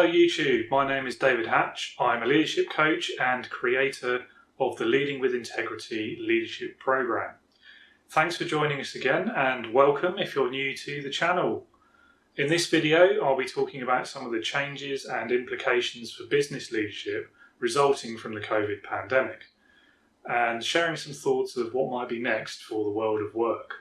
YouTube, my name is David Hatch. I'm a leadership coach and creator of the Leading with Integrity leadership program. Thanks for joining us again and welcome if you're new to the channel. In this video, I'll be talking about some of the changes and implications for business leadership resulting from the COVID pandemic and sharing some thoughts of what might be next for the world of work.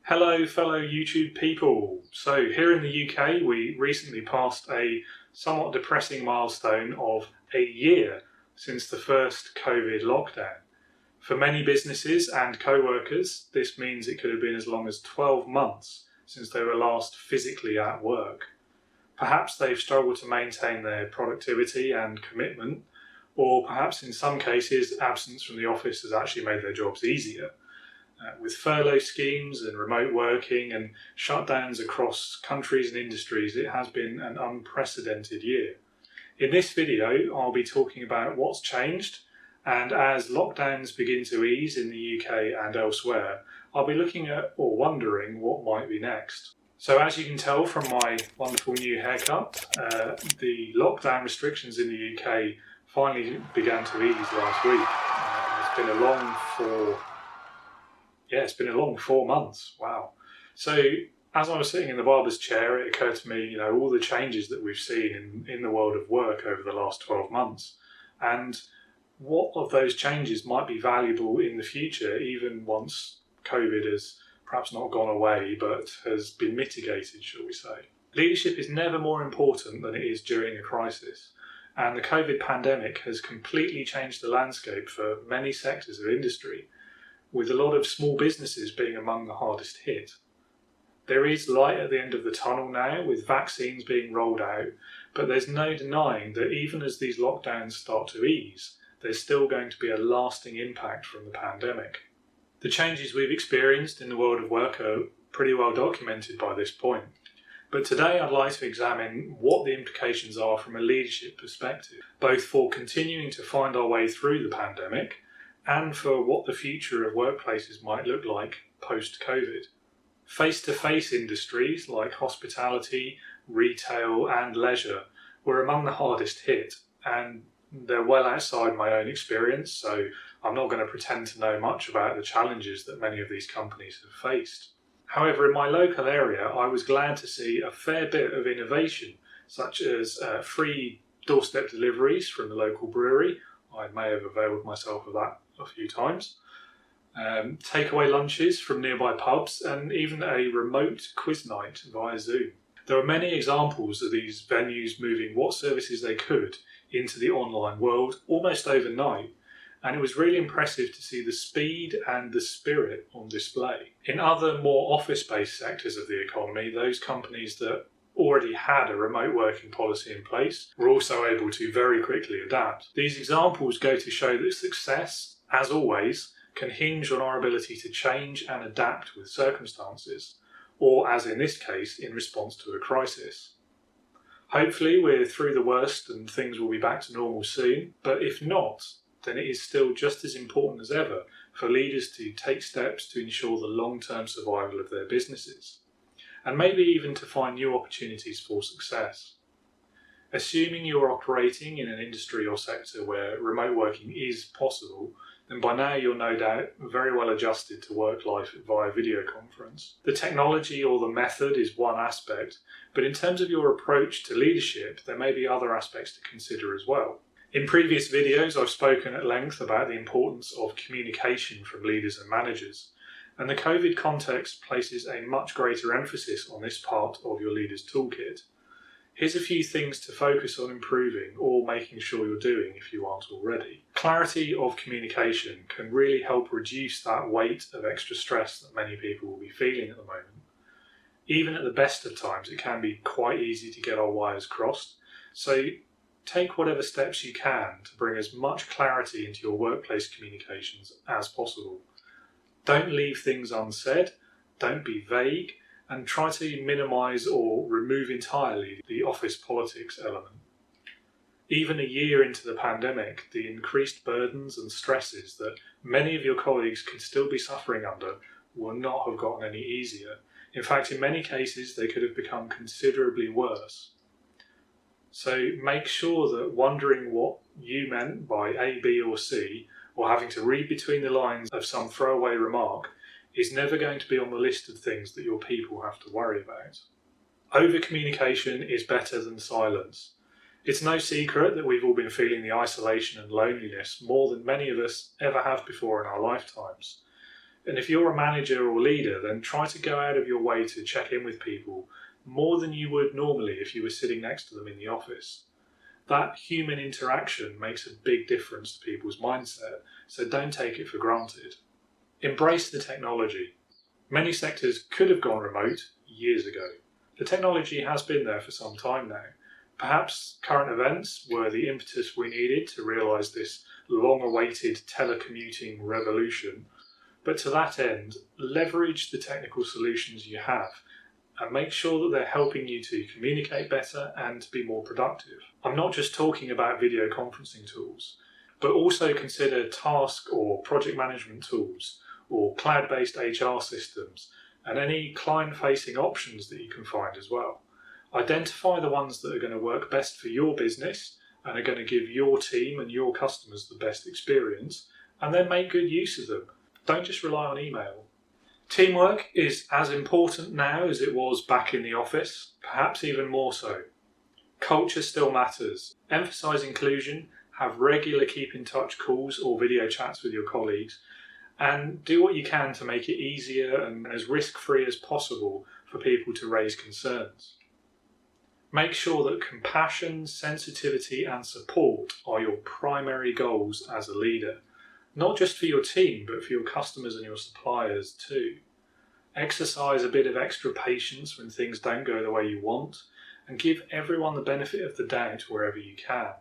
Hello fellow YouTube people. So here in the UK we recently passed a somewhat depressing milestone of a year since the first COVID lockdown. For many businesses and co-workers this means it could have been as long as 12 months since they were last physically at work. Perhaps they've struggled to maintain their productivity and commitment, or perhaps in some cases absence from the office has actually made their jobs easier. With furlough schemes and remote working and shutdowns across countries and industries, it has been an unprecedented year. In this video, I'll be talking about what's changed, and as lockdowns begin to ease in the UK and elsewhere, I'll be looking at or wondering what might be next. So as you can tell from my wonderful new haircut, the lockdown restrictions in the UK finally began to ease last week. It's been a long 4 months. Wow. So as I was sitting in the barber's chair, it occurred to me, all the changes that we've seen in the world of work over the last 12 months, and what of those changes might be valuable in the future, even once COVID has perhaps not gone away, but has been mitigated, shall we say. Leadership is never more important than it is during a crisis, and the COVID pandemic has completely changed the landscape for many sectors of industry, with a lot of small businesses being among the hardest hit. There is light at the end of the tunnel now, with vaccines being rolled out, but there's no denying that even as these lockdowns start to ease, there's still going to be a lasting impact from the pandemic. The changes we've experienced in the world of work are pretty well documented by this point, but today I'd like to examine what the implications are from a leadership perspective, both for continuing to find our way through the pandemic and for what the future of workplaces might look like post-COVID. Face-to-face industries like hospitality, retail and leisure were among the hardest hit, and they're well outside my own experience, so I'm not going to pretend to know much about the challenges that many of these companies have faced. However, in my local area, I was glad to see a fair bit of innovation, such as free doorstep deliveries from the local brewery. I may have availed myself of that a few times. Takeaway lunches from nearby pubs, and even a remote quiz night via Zoom. There are many examples of these venues moving what services they could into the online world almost overnight, and it was really impressive to see the speed and the spirit on display. In other more office-based sectors of the economy, those companies that already had a remote working policy in place were also able to very quickly adapt. These examples go to show that success, as always, can hinge on our ability to change and adapt with circumstances, or as in this case, in response to a crisis. Hopefully we're through the worst and things will be back to normal soon, but if not, then it is still just as important as ever for leaders to take steps to ensure the long-term survival of their businesses, and maybe even to find new opportunities for success. Assuming you're operating in an industry or sector where remote working is possible, then by now you're no doubt very well adjusted to work life via video conference. The technology or the method is one aspect, but in terms of your approach to leadership, there may be other aspects to consider as well. In previous videos, I've spoken at length about the importance of communication from leaders and managers, and the COVID context places a much greater emphasis on this part of your leader's toolkit. Here's a few things to focus on improving or making sure you're doing if you aren't already. Clarity of communication can really help reduce that weight of extra stress that many people will be feeling at the moment. Even at the best of times, it can be quite easy to get our wires crossed. So Take whatever steps you can to bring as much clarity into your workplace communications as possible. Don't leave things unsaid, don't be vague, and try to minimise or remove entirely the office politics element. Even a year into the pandemic, the increased burdens and stresses that many of your colleagues could still be suffering under will not have gotten any easier. In fact, in many cases, they could have become considerably worse. So make sure that wondering what you meant by A, B or C, or having to read between the lines of some throwaway remark, is never going to be on the list of things that your people have to worry about. Overcommunication is better than silence. It's no secret that we've all been feeling the isolation and loneliness more than many of us ever have before in our lifetimes. And if you're a manager or leader, then try to go out of your way to check in with people more than you would normally if you were sitting next to them in the office. That human interaction makes a big difference to people's mindset, so don't take it for granted. Embrace the technology. Many sectors could have gone remote years ago. The technology has been there for some time now. Perhaps current events were the impetus we needed to realise this long-awaited telecommuting revolution, but to that end, leverage the technical solutions you have and make sure that they're helping you to communicate better and to be more productive. I'm not just talking about video conferencing tools, but also consider task or project management tools or cloud-based HR systems and any client-facing options that you can find as well. Identify the ones that are going to work best for your business and are going to give your team and your customers the best experience, and then make good use of them. Don't just rely on email. Teamwork is as important now as it was back in the office, perhaps even more so. Culture still matters. Emphasise inclusion, have regular keep in touch calls or video chats with your colleagues, and do what you can to make it easier and as risk-free as possible for people to raise concerns. Make sure that compassion, sensitivity and support are your primary goals as a leader, not just for your team but for your customers and your suppliers too. Exercise a bit of extra patience when things don't go the way you want, and give everyone the benefit of the doubt wherever you can.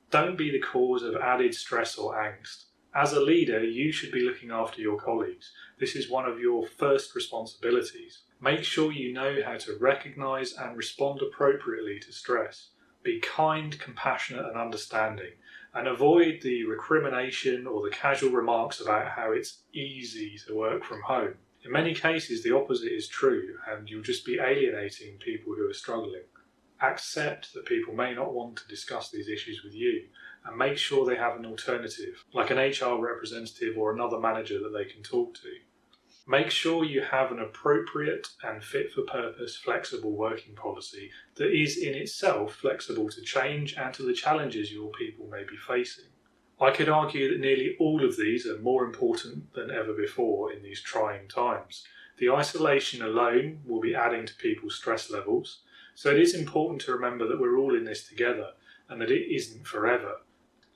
Don't be the cause of added stress or angst. As a leader, you should be looking after your colleagues. This is one of your first responsibilities. Make sure you know how to recognise and respond appropriately to stress. Be kind, compassionate and understanding, and avoid the recrimination or the casual remarks about how it's easy to work from home. In many cases, the opposite is true, and you'll just be alienating people who are struggling. Accept that people may not want to discuss these issues with you, and make sure they have an alternative, like an HR representative or another manager that they can talk to. Make sure you have an appropriate and fit-for-purpose flexible working policy that is in itself flexible to change and to the challenges your people may be facing. I could argue that nearly all of these are more important than ever before in these trying times. The isolation alone will be adding to people's stress levels, so it is important to remember that we're all in this together and that it isn't forever.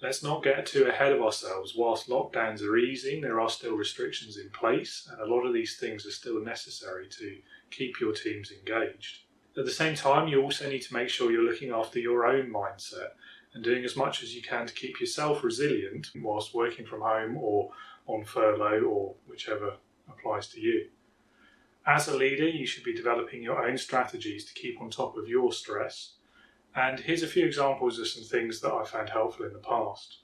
Let's not get too ahead of ourselves. Whilst lockdowns are easing, there are still restrictions in place, and a lot of these things are still necessary to keep your teams engaged. At the same time, you also need to make sure you're looking after your own mindset and doing as much as you can to keep yourself resilient whilst working from home or on furlough or whichever applies to you. As a leader, you should be developing your own strategies to keep on top of your stress. And here's a few examples of some things that I found helpful in the past.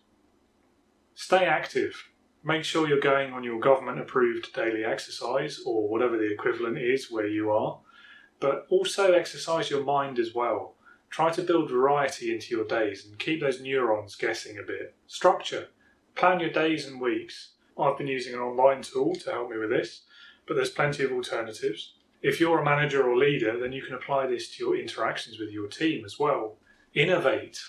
Stay active. Make sure you're going on your government-approved daily exercise or whatever the equivalent is where you are, but also exercise your mind as well. Try to build variety into your days and keep those neurons guessing a bit. Structure. Plan your days and weeks. I've been using an online tool to help me with this, but there's plenty of alternatives. If you're a manager or leader, then you can apply this to your interactions with your team as well. Innovate.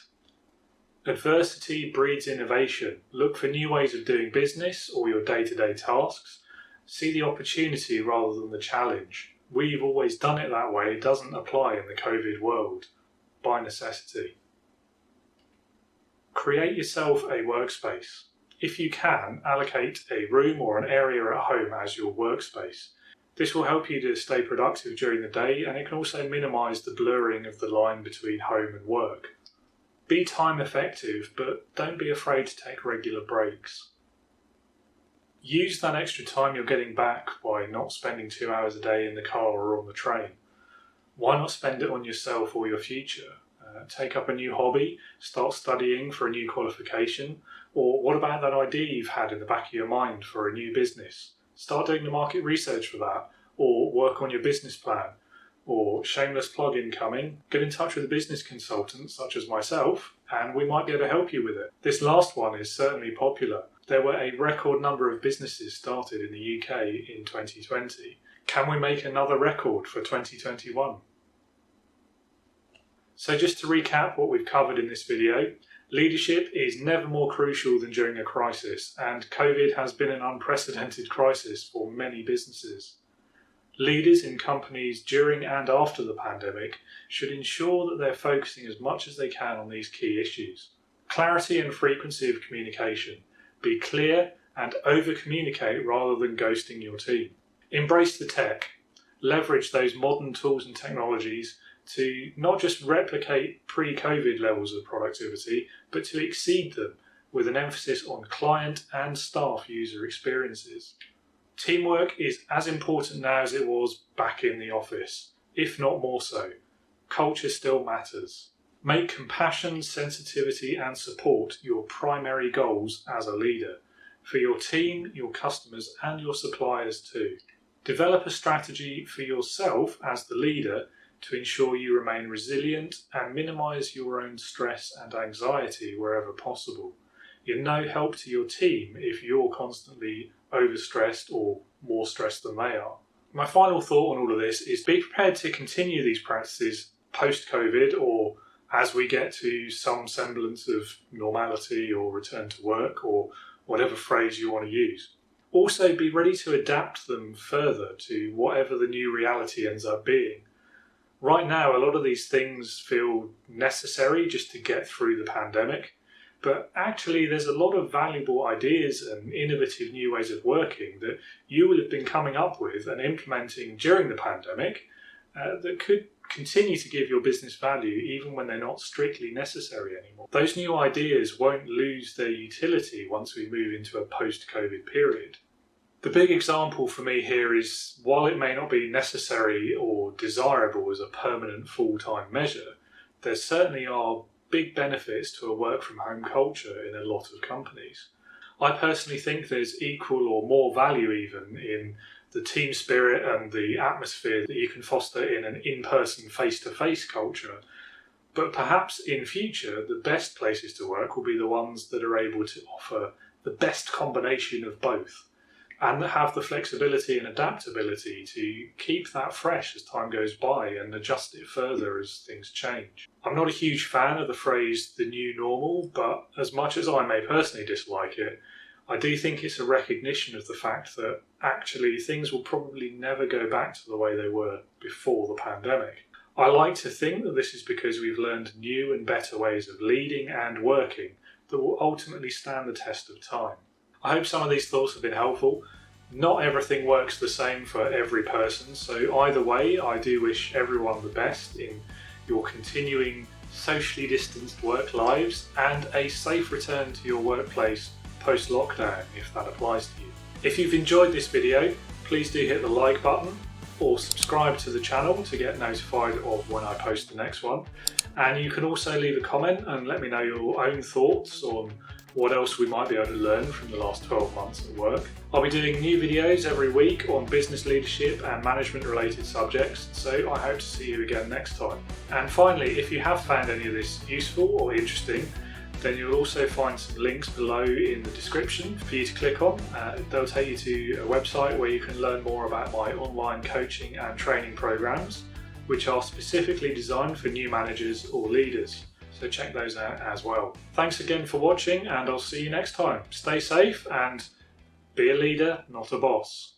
Adversity breeds innovation. Look for new ways of doing business or your day-to-day tasks. See the opportunity rather than the challenge. We've always done it that way. It doesn't apply in the COVID world, by necessity. Create yourself a workspace. If you can, allocate a room or an area at home as your workspace. This will help you to stay productive during the day, and it can also minimise the blurring of the line between home and work. Be time effective, but don't be afraid to take regular breaks. Use that extra time you're getting back by not spending 2 hours a day in the car or on the train. Why not spend it on yourself or your future? Take up a new hobby, start studying for a new qualification, or what about that idea you've had in the back of your mind for a new business? Start doing the market research for that, or work on your business plan. Or, shameless plug incoming, get in touch with a business consultant such as myself and we might be able to help you with it. This last one is certainly popular. There were a record number of businesses started in the UK in 2020. Can we make another record for 2021? So just to recap what we've covered in this video, leadership is never more crucial than during a crisis, and COVID has been an unprecedented crisis for many businesses. Leaders in companies during and after the pandemic should ensure that they're focusing as much as they can on these key issues. Clarity and frequency of communication. Be clear and over-communicate rather than ghosting your team. Embrace the tech. Leverage those modern tools and technologies to not just replicate pre-COVID levels of productivity, but to exceed them with an emphasis on client and staff user experiences. Teamwork is as important now as it was back in the office, if not more so. Culture still matters. Make compassion, sensitivity and support your primary goals as a leader, for your team, your customers and your suppliers too. Develop a strategy for yourself as the leader to ensure you remain resilient and minimise your own stress and anxiety wherever possible. You're no help to your team if you're constantly overstressed or more stressed than they are. My final thought on all of this is be prepared to continue these practices post-COVID or as we get to some semblance of normality or return to work or whatever phrase you want to use. Also be ready to adapt them further to whatever the new reality ends up being. Right now, a lot of these things feel necessary just to get through the pandemic, but actually there's a lot of valuable ideas and innovative new ways of working that you will have been coming up with and implementing during the pandemic that could continue to give your business value even when they're not strictly necessary anymore. Those new ideas won't lose their utility once we move into a post-COVID period. The big example for me here is, while it may not be necessary or desirable as a permanent full-time measure, there certainly are big benefits to a work-from-home culture in a lot of companies. I personally think there's equal or more value even in the team spirit and the atmosphere that you can foster in an in-person, face-to-face culture. But perhaps in future, the best places to work will be the ones that are able to offer the best combination of both, and that have the flexibility and adaptability to keep that fresh as time goes by and adjust it further as things change. I'm not a huge fan of the phrase the new normal, but as much as I may personally dislike it, I do think it's a recognition of the fact that actually things will probably never go back to the way they were before the pandemic. I like to think that this is because we've learned new and better ways of leading and working that will ultimately stand the test of time. I hope some of these thoughts have been helpful. Not everything works the same for every person, so either way, I do wish everyone the best in your continuing socially distanced work lives and a safe return to your workplace post-lockdown if that applies to you. If you've enjoyed this video, please do hit the like button or subscribe to the channel to get notified of when I post the next one. And you can also leave a comment and let me know your own thoughts on what else we might be able to learn from the last 12 months at work. I'll be doing new videos every week on business leadership and management related subjects, so I hope to see you again next time. And finally, if you have found any of this useful or interesting, then you'll also find some links below in the description for you to click on. They'll take you to a website where you can learn more about my online coaching and training programs, which are specifically designed for new managers or leaders. So check those out as well. Thanks again for watching, and I'll see you next time. Stay safe and be a leader, not a boss.